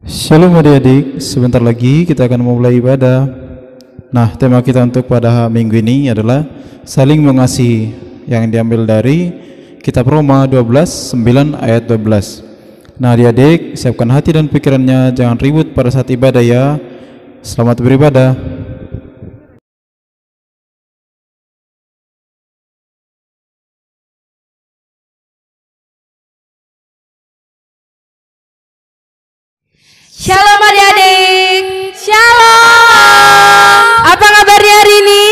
Shalom adik-adik, sebentar lagi kita akan memulai ibadah. Nah, tema kita untuk pada minggu ini adalah saling mengasihi, yang diambil dari kitab Roma 12, 9 ayat 12. Nah adik-adik, siapkan hati dan pikirannya, jangan ribut pada saat ibadah ya. Selamat beribadah. Shalom adik-adik. Shalom. Apa kabarnya hari ini?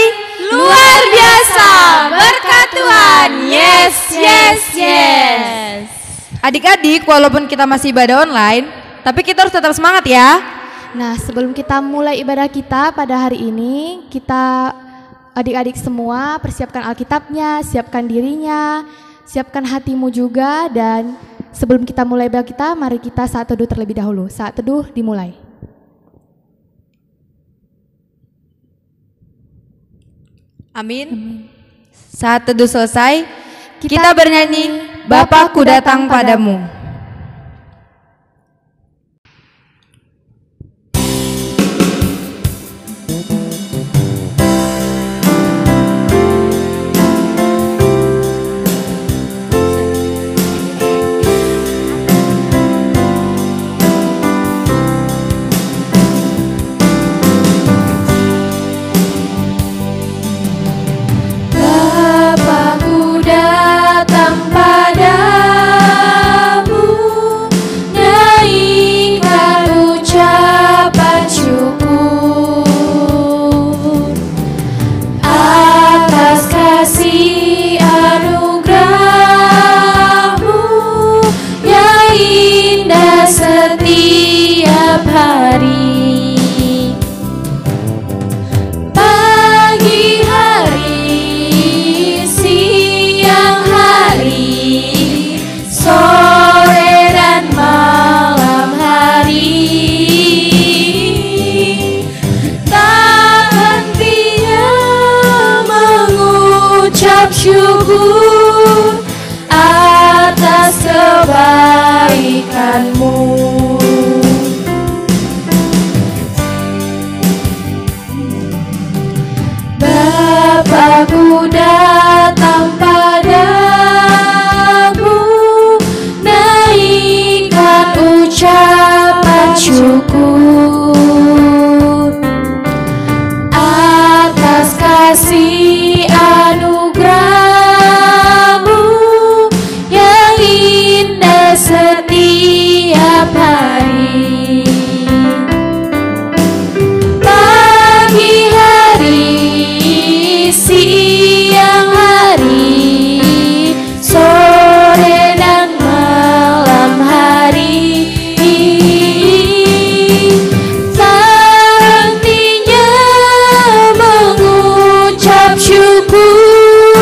Luar biasa. Berkat Tuhan. Yes, yes, yes. Adik-adik, walaupun kita masih ibadah online, tapi kita harus tetap semangat ya. Nah, sebelum kita mulai ibadah kita pada hari ini, kita adik-adik semua persiapkan Alkitabnya, siapkan dirinya, siapkan hatimu juga. Dan sebelum kita mulai ibadah kita, mari kita saat teduh terlebih dahulu. Saat teduh dimulai. Amin. Saat teduh selesai, kita bernyanyi Bapakku datang padamu. Bapakku datang padamu, naikkan ucapan syukur atas kasih anugerahmu yang indah setiap hari. Pagi hari, siang hari, sore dan malam hari, tak hentinya mengucap syukur atas kebaikanmu. Bapakku datang padamu, naikkan ucapan syukur atas kasih anugerahmu yang indah setiap hari. Pagi hari, siang hari, sore dan malam hari, tak hentinya mengucap syukur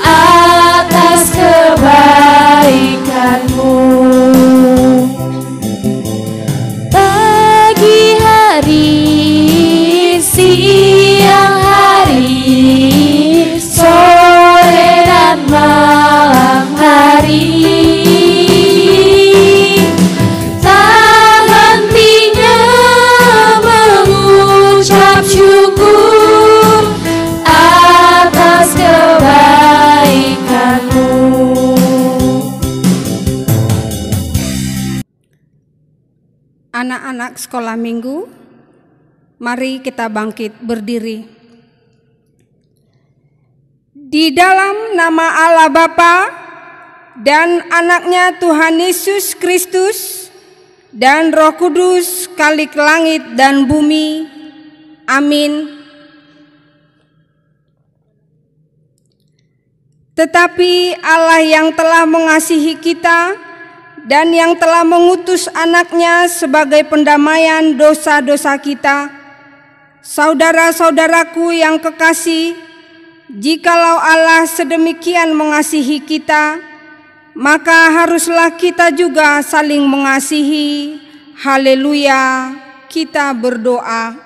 atas kebaikanmu. Pagi hari, siang hari, sore dan malam hari, tak hentinya mengucap syukur atas kebaikanmu. Anak-anak sekolah minggu, mari kita bangkit berdiri. Di dalam nama Allah Bapa dan anaknya Tuhan Yesus Kristus dan Roh Kudus, Khalik langit dan bumi. Amin. Tetapi Allah yang telah mengasihi kita dan yang telah mengutus anaknya sebagai pendamaian dosa-dosa kita, saudara-saudaraku yang kekasih, jikalau Allah sedemikian mengasihi kita, maka haruslah kita juga saling mengasihi. Haleluya, kita berdoa.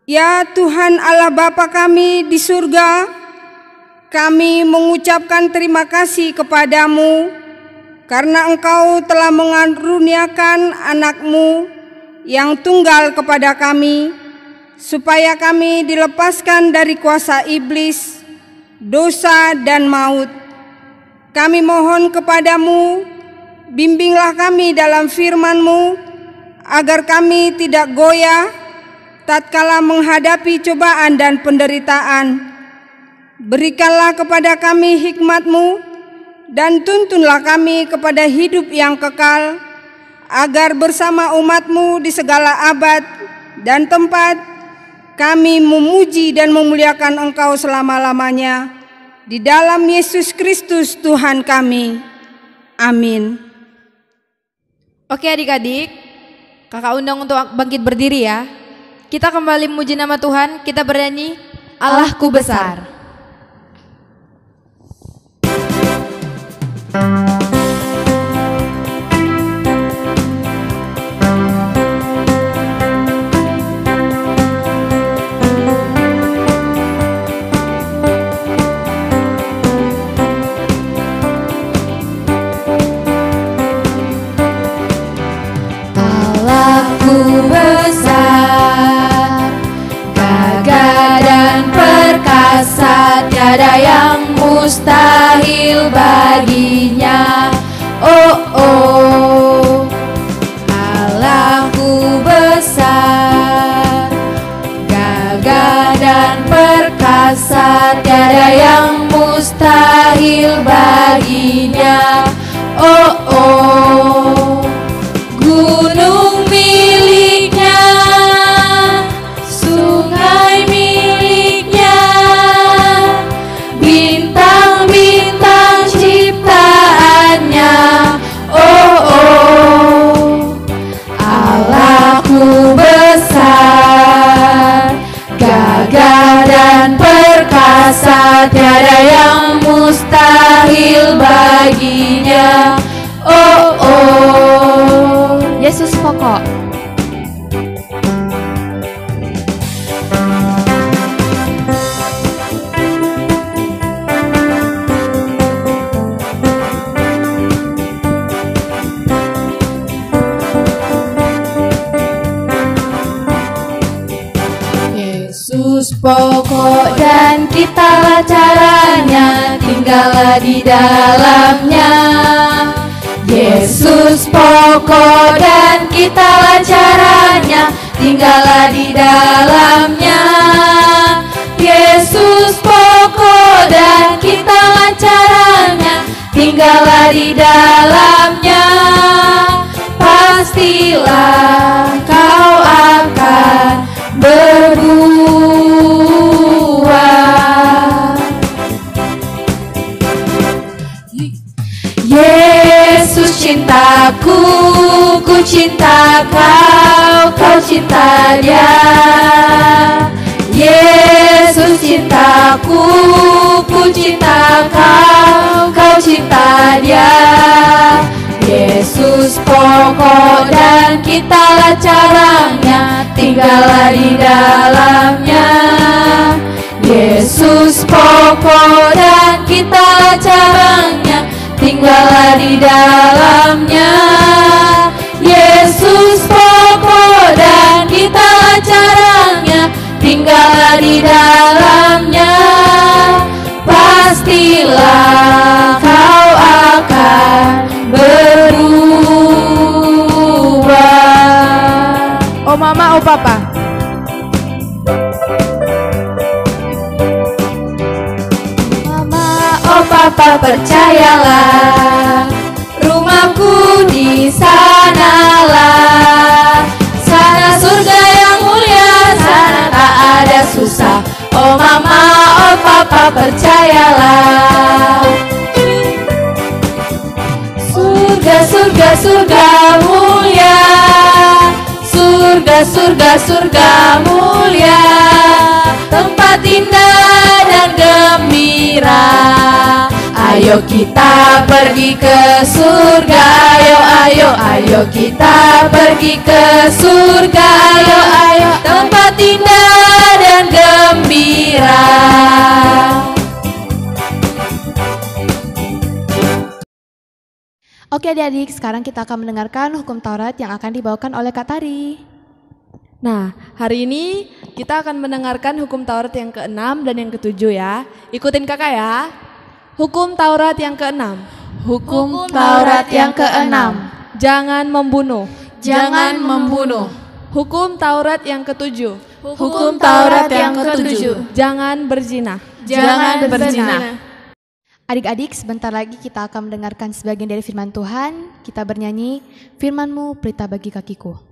Ya Tuhan Allah Bapa kami di surga, kami mengucapkan terima kasih kepadamu karena Engkau telah mengaruniakan anak-Mu yang tunggal kepada kami, supaya kami dilepaskan dari kuasa iblis, dosa dan maut. Kami mohon kepadamu, bimbinglah kami dalam firman-Mu, agar kami tidak goyah tatkala menghadapi cobaan dan penderitaan. Berikanlah kepada kami hikmat-Mu, dan tuntunlah kami kepada hidup yang kekal, agar bersama umat-Mu di segala abad dan tempat kami memuji dan memuliakan Engkau selama-lamanya. Di dalam Yesus Kristus Tuhan kami. Amin. Oke adik-adik, kakak undang untuk bangkit berdiri ya. Kita kembali memuji nama Tuhan, kita bernyanyi Allahku besar. Allahku besar, gagah dan perkasa, tiada yang mustahil baginya. Oh oh, Allahku besar, gagah dan perkasa, tiada yang mustahil baginya. Oh oh, gunung miliknya, sungai miliknya, bintang-bintang ciptaannya. Oh oh, Allahku besar, gagah dan perkasa, tiada yang mustahil baginya. Oh oh, Yesus pokok. Yesus pokok dan kitalah caranya, tinggallah di dalamnya. Yesus pokok dan kitalah caranya, tinggallah di dalamnya. Yesus pokok dan kitalah caranya, tinggallah di dalamnya. Pastilah kau akan berbuah. Yesus cintaku, ku cinta kau, kau cinta Dia. Yesus cintaku, ku cinta kau, kau cinta Dia. Yesus pokok dan kitalah caranya, tinggallah di dalamnya. Yesus pokok dan kitalah caranya, tinggallah di dalamnya. Yesus pokok dan kitalah caranya, tinggallah di dalamnya. Pastilah kau akan berubah. Oh mama, oh papa. Mama, oh papa, percayalah, rumahku di sanalah. Sana surga yang mulia, sana tak ada susah. Oh mama, oh papa, percayalah. Surga, surga, surga mulia, surga, surga, surga mulia, tempat indah dan gembira. Ayo kita pergi ke surga, ayo, ayo, ayo kita pergi ke surga, ayo, ayo, tempat indah dan gembira. Oke adik-adik, sekarang kita akan mendengarkan hukum Taurat yang akan dibawakan oleh Kak Tari. Nah, hari ini kita akan mendengarkan hukum Taurat yang ke-6 dan yang ke-7 ya. Ikutin kakak ya. Hukum Taurat yang ke-6. Hukum Taurat yang ke-6. Jangan membunuh. Jangan membunuh. Hukum Taurat yang ke-7. Hukum Taurat yang ke-7. Jangan berzina. Jangan berzina. Adik-adik, sebentar lagi kita akan mendengarkan sebagian dari firman Tuhan. Kita bernyanyi, firman-Mu pelita bagi kakiku.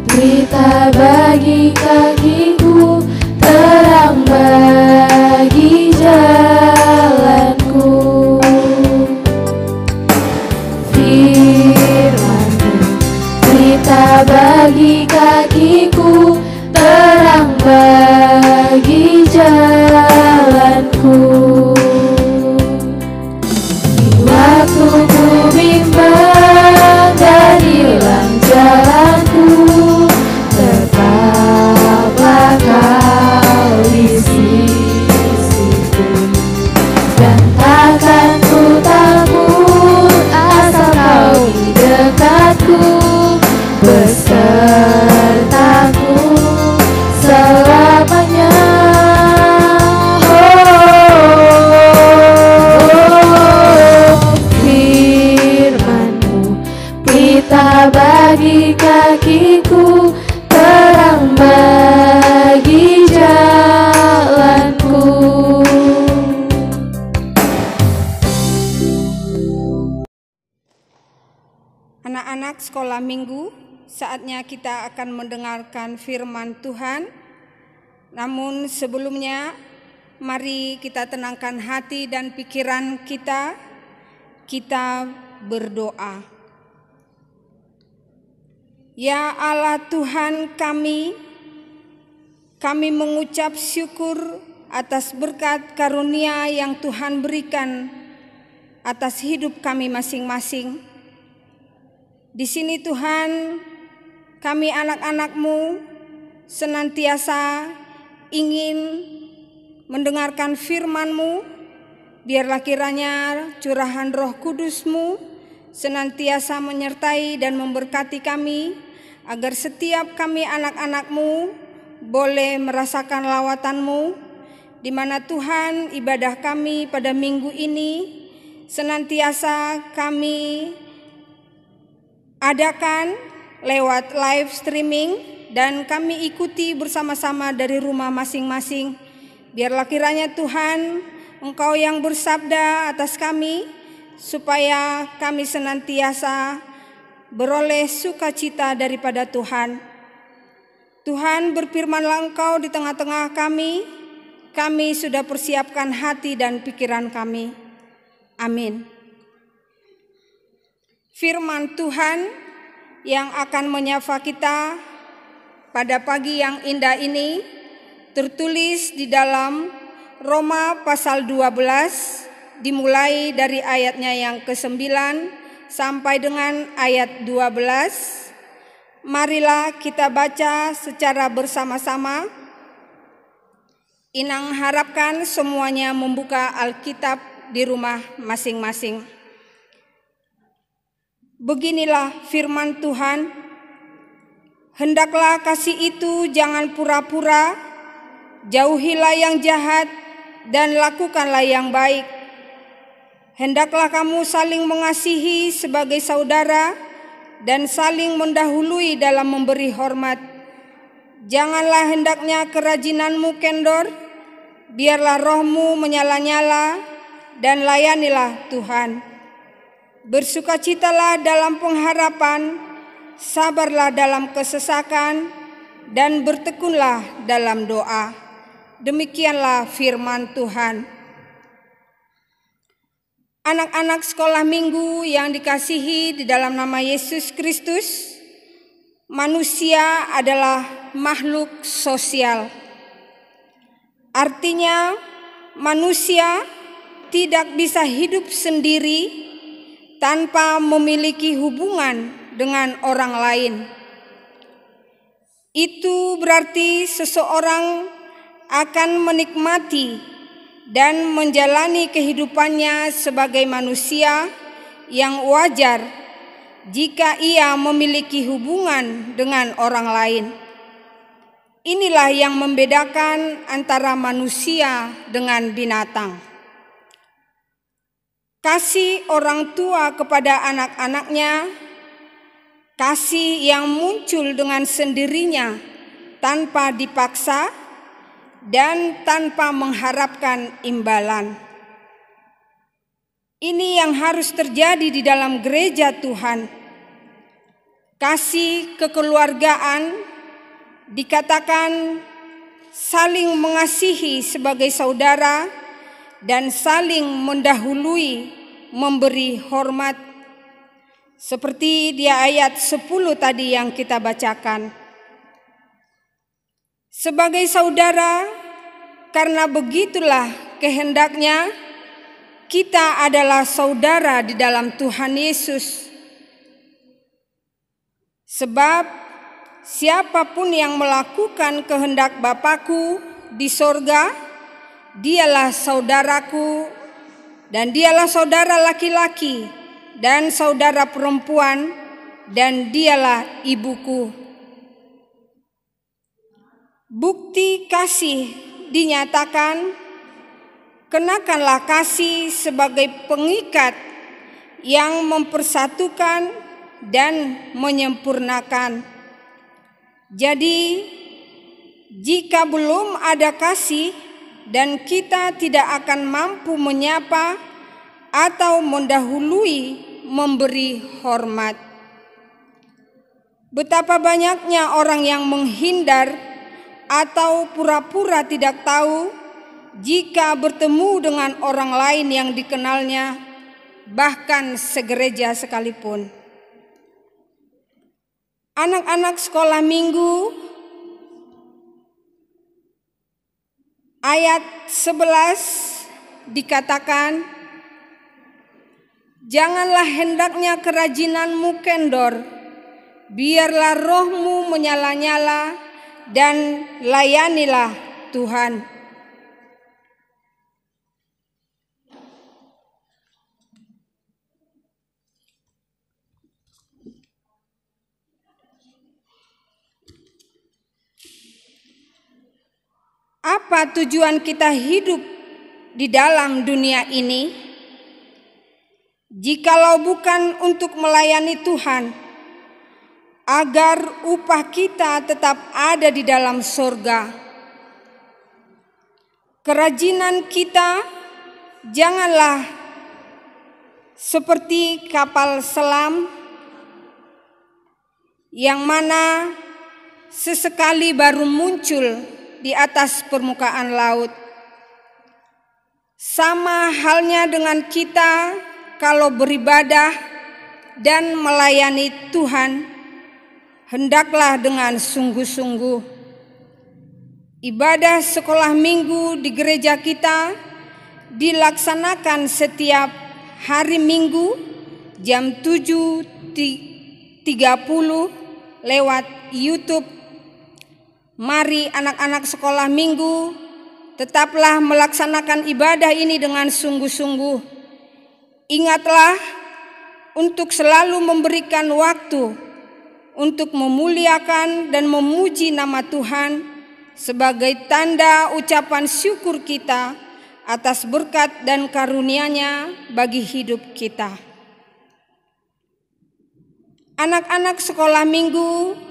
Pelita bagi kakiku, terang bagi jalanku. Firman-Mu, pelita bagi kakiku, terang bagi jalanku. Di waktu ku bimbang dan hilang jalanku, tetaplah Kau di sisiku, dan takkan ku takut asal Kau di dekatku, besertaku selamanya. Firman-Mu pelita bagi kakiku, terang bagi jalanku. Anak-anak sekolah minggu, saatnya kita akan mendengarkan firman Tuhan. Namun sebelumnya, mari kita tenangkan hati dan pikiran kita. Kita berdoa. Ya Allah Tuhan kami mengucap syukur atas berkat karunia yang Tuhan berikan atas hidup kami masing-masing. Di sini Tuhan, kami anak-anak-Mu senantiasa ingin mendengarkan firman-Mu. Biarlah kiranya curahan Roh Kudus-Mu senantiasa menyertai dan memberkati kami, agar setiap kami anak-anak-Mu boleh merasakan lawatan-Mu, di mana Tuhan ibadah kami pada minggu ini senantiasa kami adakan lewat live streaming dan kami ikuti bersama-sama dari rumah masing-masing. Biarlah kiranya Tuhan, Engkau yang bersabda atas kami, supaya kami senantiasa beroleh sukacita daripada Tuhan. Tuhan, berfirmanlah Engkau di tengah-tengah kami sudah persiapkan hati dan pikiran kami. Amin. Firman Tuhan yang akan menyapa kita pada pagi yang indah ini tertulis di dalam Roma pasal 12, dimulai dari ayatnya yang ke-9 sampai dengan ayat 12. Marilah kita baca secara bersama-sama. Inang harapkan semuanya membuka Alkitab di rumah masing-masing. Beginilah firman Tuhan, hendaklah kasih itu jangan pura-pura, jauhilah yang jahat dan lakukanlah yang baik. Hendaklah kamu saling mengasihi sebagai saudara dan saling mendahului dalam memberi hormat. Janganlah hendaknya kerajinanmu kendor, biarlah rohmu menyala-nyala dan layanilah Tuhan. Bersukacitalah dalam pengharapan, sabarlah dalam kesesakan, dan bertekunlah dalam doa. Demikianlah firman Tuhan. Anak-anak sekolah minggu yang dikasihi di dalam nama Yesus Kristus, manusia adalah makhluk sosial. Artinya, manusia tidak bisa hidup sendiri tanpa memiliki hubungan dengan orang lain. Itu berarti seseorang akan menikmati dan menjalani kehidupannya sebagai manusia yang wajar jika ia memiliki hubungan dengan orang lain. Inilah yang membedakan antara manusia dengan binatang. Kasih orang tua kepada anak-anaknya, kasih yang muncul dengan sendirinya tanpa dipaksa dan tanpa mengharapkan imbalan. Ini yang harus terjadi di dalam gereja Tuhan. Kasih kekeluargaan dikatakan saling mengasihi sebagai saudara dan saling mendahului memberi hormat. Seperti di ayat 10 tadi yang kita bacakan. Sebagai saudara, karena begitulah kehendaknya, kita adalah saudara di dalam Tuhan Yesus. Sebab siapapun yang melakukan kehendak Bapa-Ku di sorga, dialah saudaraku, dan dialah saudara laki-laki dan saudara perempuan, dan dialah ibuku. Bukti kasih dinyatakan, kenakanlah kasih sebagai pengikat yang mempersatukan dan menyempurnakan. Jadi, jika belum ada kasih dan kita tidak akan mampu menyapa atau mendahului memberi hormat. Betapa banyaknya orang yang menghindar atau pura-pura tidak tahu jika bertemu dengan orang lain yang dikenalnya, bahkan segereja sekalipun. Anak-anak sekolah minggu, ayat 11 dikatakan, janganlah hendaknya kerajinanmu kendor, biarlah rohmu menyala-nyala dan layanilah Tuhan. Apa tujuan kita hidup di dalam dunia ini? Jikalau bukan untuk melayani Tuhan, agar upah kita tetap ada di dalam surga. Kerajinan kita janganlah seperti kapal selam yang mana sesekali baru muncul di atas permukaan laut. Sama halnya dengan kita kalau beribadah dan melayani Tuhan, hendaklah dengan sungguh-sungguh. Ibadah sekolah minggu di gereja kita dilaksanakan setiap hari Minggu jam 7.30 lewat YouTube. Mari anak-anak sekolah minggu tetaplah melaksanakan ibadah ini dengan sungguh-sungguh. Ingatlah untuk selalu memberikan waktu untuk memuliakan dan memuji nama Tuhan sebagai tanda ucapan syukur kita atas berkat dan karunia-Nya bagi hidup kita. Anak-anak sekolah minggu,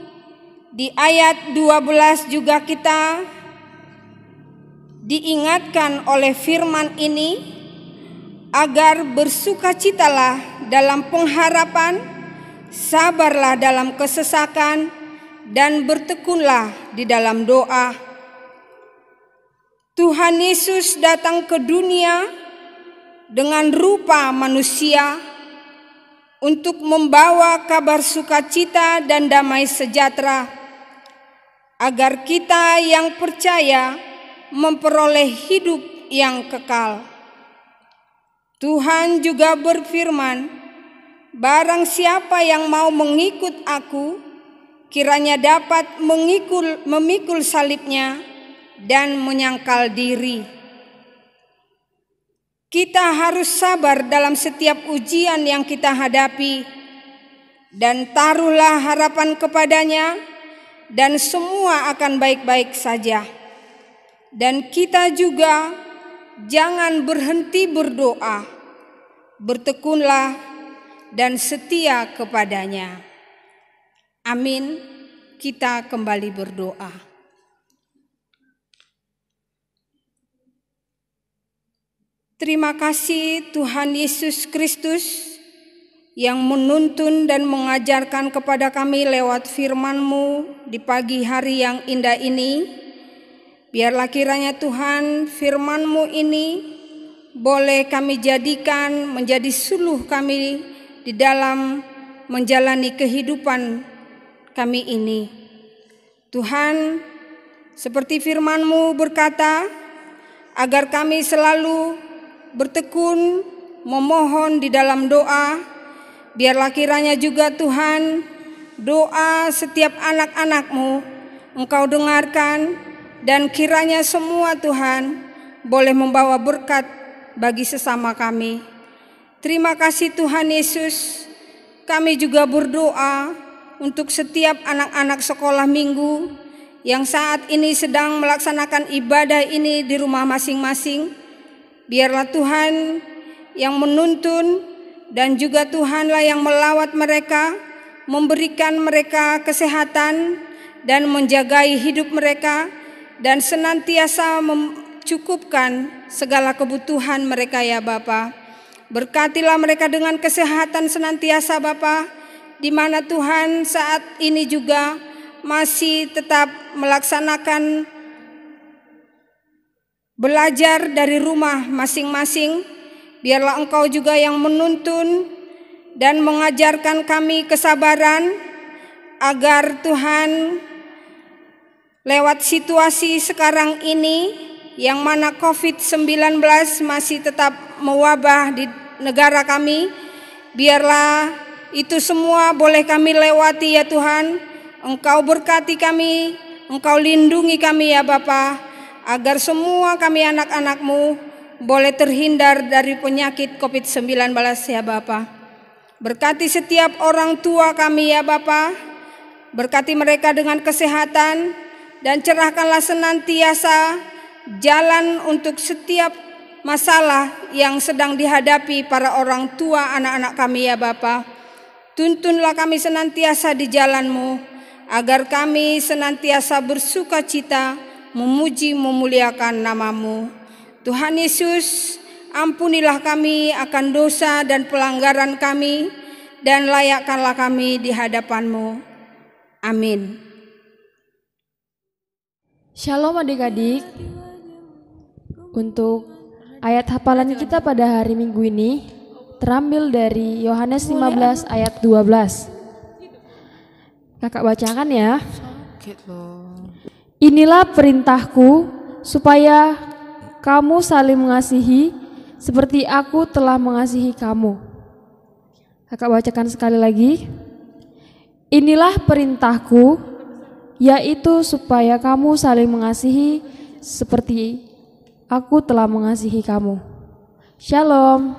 di ayat 12 juga kita diingatkan oleh firman ini agar bersukacitalah dalam pengharapan, sabarlah dalam kesesakan, dan bertekunlah di dalam doa. Tuhan Yesus datang ke dunia dengan rupa manusia untuk membawa kabar sukacita dan damai sejahtera, agar kita yang percaya memperoleh hidup yang kekal. Tuhan juga berfirman, barang siapa yang mau mengikut aku, kiranya dapat memikul salibnya dan menyangkal diri. Kita harus sabar dalam setiap ujian yang kita hadapi, dan taruhlah harapan kepadanya, dan semua akan baik-baik saja. Dan kita juga jangan berhenti berdoa, bertekunlah dan setia kepadanya. Amin. Kita kembali berdoa. Terima kasih Tuhan Yesus Kristus yang menuntun dan mengajarkan kepada kami lewat firman-Mu di pagi hari yang indah ini. Biarlah kiranya Tuhan firman-Mu ini boleh kami jadikan menjadi suluh kami di dalam menjalani kehidupan kami ini. Tuhan, seperti firman-Mu berkata, agar kami selalu bertekun memohon di dalam doa. Biarlah kiranya juga Tuhan, doa setiap anak-anak-Mu Engkau dengarkan, dan kiranya semua Tuhan boleh membawa berkat bagi sesama kami. Terima kasih Tuhan Yesus. Kami juga berdoa untuk setiap anak-anak sekolah minggu yang saat ini sedang melaksanakan ibadah ini di rumah masing-masing. Biarlah Tuhan yang menuntun, dan juga Tuhanlah yang melawat mereka, memberikan mereka kesehatan dan menjagai hidup mereka, dan senantiasa mencukupkan segala kebutuhan mereka ya Bapa. Berkatilah mereka dengan kesehatan senantiasa Bapa, di mana Tuhan saat ini juga masih tetap melaksanakan belajar dari rumah masing-masing. Biarlah Engkau juga yang menuntun dan mengajarkan kami kesabaran, agar Tuhan lewat situasi sekarang ini yang mana COVID-19 masih tetap mewabah di negara kami, biarlah itu semua boleh kami lewati ya Tuhan. Engkau berkati kami, Engkau lindungi kami ya Bapa, agar semua kami anak-anak-Mu boleh terhindar dari penyakit COVID-19 ya Bapa. Berkati setiap orang tua kami ya Bapa, berkati mereka dengan kesehatan, dan cerahkanlah senantiasa jalan untuk setiap masalah yang sedang dihadapi para orang tua anak-anak kami ya Bapa. Tuntunlah kami senantiasa di jalan-Mu, agar kami senantiasa bersuka cita memuji memuliakan nama-Mu. Tuhan Yesus, ampunilah kami akan dosa dan pelanggaran kami, dan layakkanlah kami di hadapan-Mu. Amin. Shalom adik-adik. Untuk ayat hafalan kita pada hari Minggu ini terambil dari Yohanes 15 ayat 12. Kakak bacakan ya. Inilah perintahku, supaya kamu saling mengasihi seperti aku telah mengasihi kamu. Kakak bacakan sekali lagi. Inilah perintahku, yaitu supaya kamu saling mengasihi seperti aku telah mengasihi kamu. Shalom.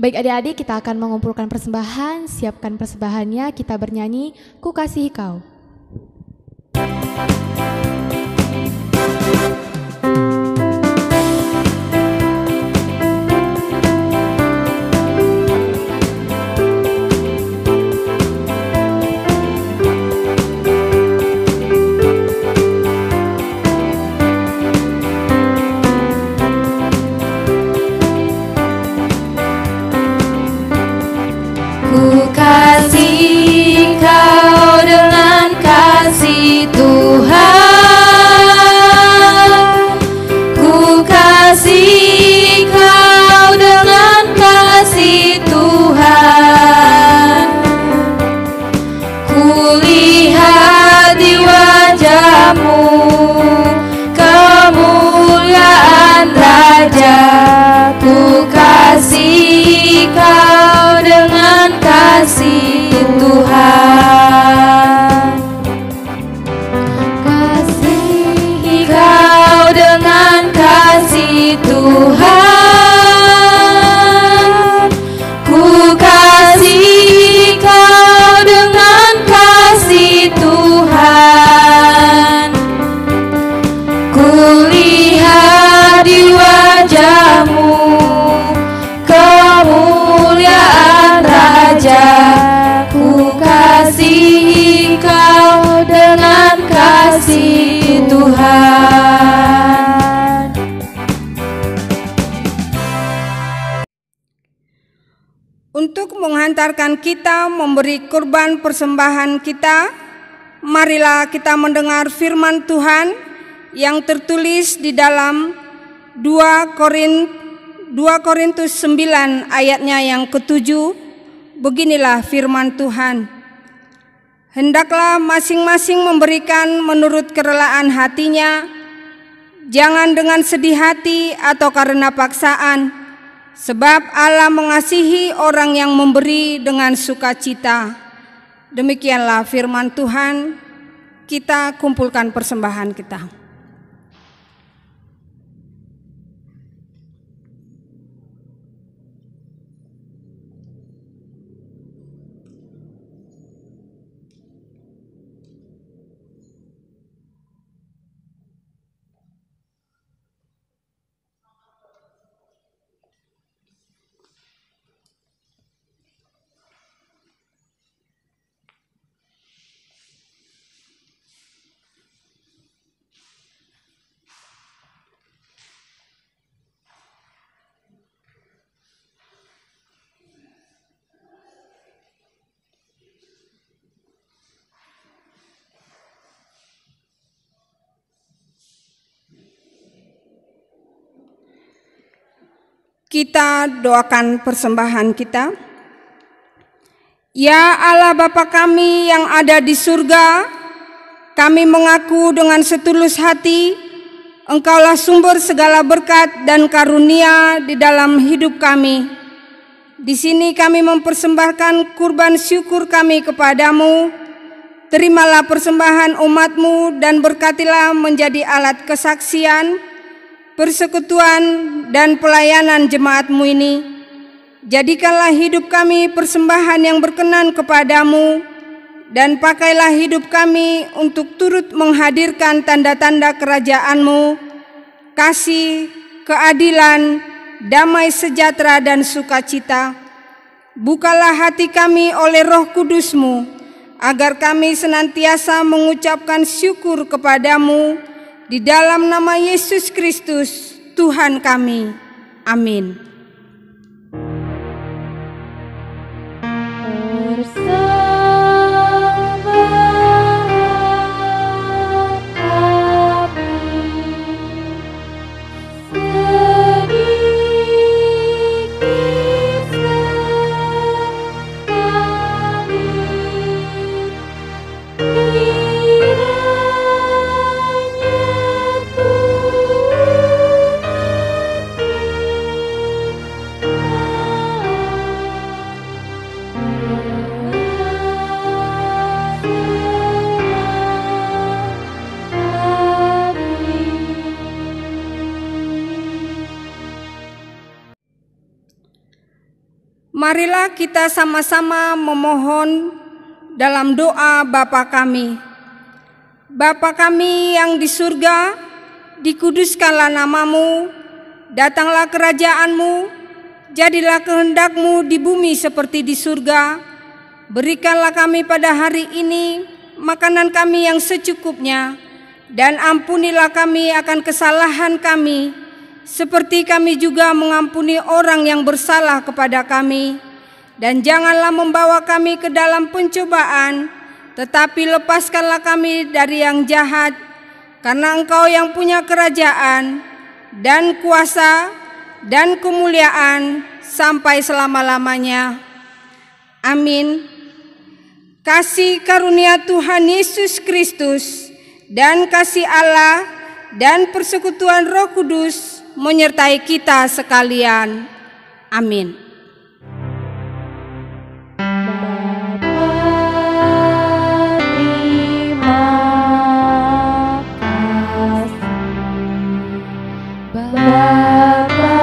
Baik adik-adik, kita akan mengumpulkan persembahan. Siapkan persembahannya, kita bernyanyi Ku Kasihi Kau. Ku kasih kau dengan Tuhan, ku kasih Kau dengan kasih Tuhan. Ku lihat di wajah-Mu kemuliaan Raja, ku kasih Kau dengan kasih Tuhan. Untuk menghantarkan kita memberi kurban persembahan kita, marilah kita mendengar firman Tuhan yang tertulis di dalam 2 Korintus 9 ayatnya yang ke-7. Beginilah firman Tuhan. Hendaklah masing-masing memberikan menurut kerelaan hatinya, jangan dengan sedih hati atau karena paksaan, sebab Allah mengasihi orang yang memberi dengan sukacita. Demikianlah firman Tuhan. Kita kumpulkan persembahan kita. Kita doakan persembahan kita. Ya Allah Bapa kami yang ada di surga, kami mengaku dengan setulus hati, Engkaulah sumber segala berkat dan karunia di dalam hidup kami. Di sini kami mempersembahkan kurban syukur kami kepadamu. Terimalah persembahan umat-Mu dan berkatilah menjadi alat kesaksian, persekutuan dan pelayanan jemaat-Mu ini. Jadikanlah hidup kami persembahan yang berkenan kepadamu, dan pakailah hidup kami untuk turut menghadirkan tanda-tanda kerajaan-Mu, kasih, keadilan, damai sejahtera dan sukacita. Bukalah hati kami oleh Roh Kudus-Mu, agar kami senantiasa mengucapkan syukur kepadamu, di dalam nama Yesus Kristus, Tuhan kami. Amin. Marilah kita sama-sama memohon dalam doa Bapa kami. Bapa kami yang di surga, dikuduskanlah nama-Mu, datanglah kerajaan-Mu, jadilah kehendak-Mu di bumi seperti di surga. Berikanlah kami pada hari ini makanan kami yang secukupnya, dan ampunilah kami akan kesalahan kami, seperti kami juga mengampuni orang yang bersalah kepada kami. Dan janganlah membawa kami ke dalam pencobaan, tetapi lepaskanlah kami dari yang jahat, karena Engkau yang punya kerajaan, dan kuasa, dan kemuliaan, sampai selama-lamanya. Amin. Kasih karunia Tuhan Yesus Kristus, dan kasih Allah, dan persekutuan Roh Kudus menyertai kita sekalian. Amin. Bapa Bapa